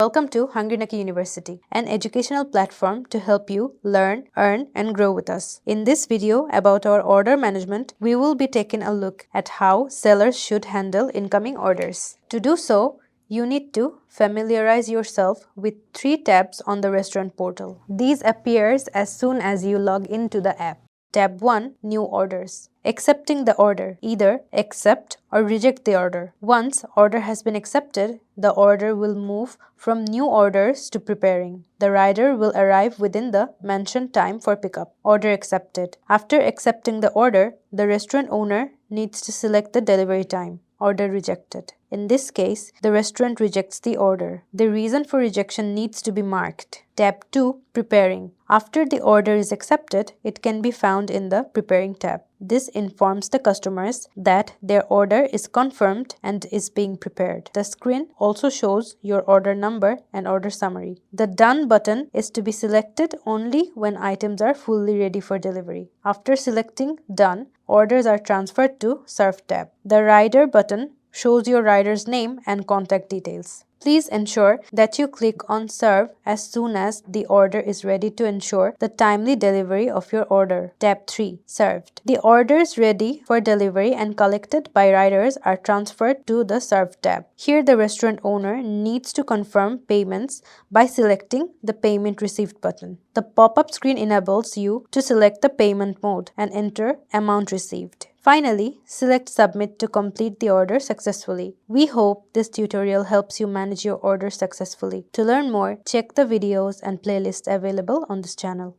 Welcome to HungryNaki University, an educational platform to help you learn, earn, and grow with us. In this video about our order management, we will be taking a look at how sellers should handle incoming orders. To do so, you need to familiarize yourself with 3 tabs on the restaurant portal. These appears as soon as you log into the app. Tab 1. New orders. Accepting the order. Either accept or reject the order. Once order has been accepted, the order will move from new orders to preparing. The rider will arrive within the mentioned time for pickup. Order accepted. After accepting the order, the restaurant owner needs to select the delivery time. Order rejected. In this case, the restaurant rejects the order. The reason for rejection needs to be marked. Tab 2. Preparing. After the order is accepted, it can be found in the Preparing tab. This informs the customers that their order is confirmed and is being prepared. The screen also shows your order number and order summary. The Done button is to be selected only when items are fully ready for delivery. After selecting Done, orders are transferred to Serve tab. The Rider button shows your rider's name and contact details. Please ensure that you click on Serve as soon as the order is ready to ensure the timely delivery of your order. Tab 3. Served. The orders ready for delivery and collected by riders are transferred to the Serve tab. Here the restaurant owner needs to confirm payments by selecting the Payment Received button. The pop-up screen enables you to select the payment mode and enter amount received. Finally, select Submit to complete the order successfully. We hope this tutorial helps you manage your order successfully. To learn more, check the videos and playlists available on this channel.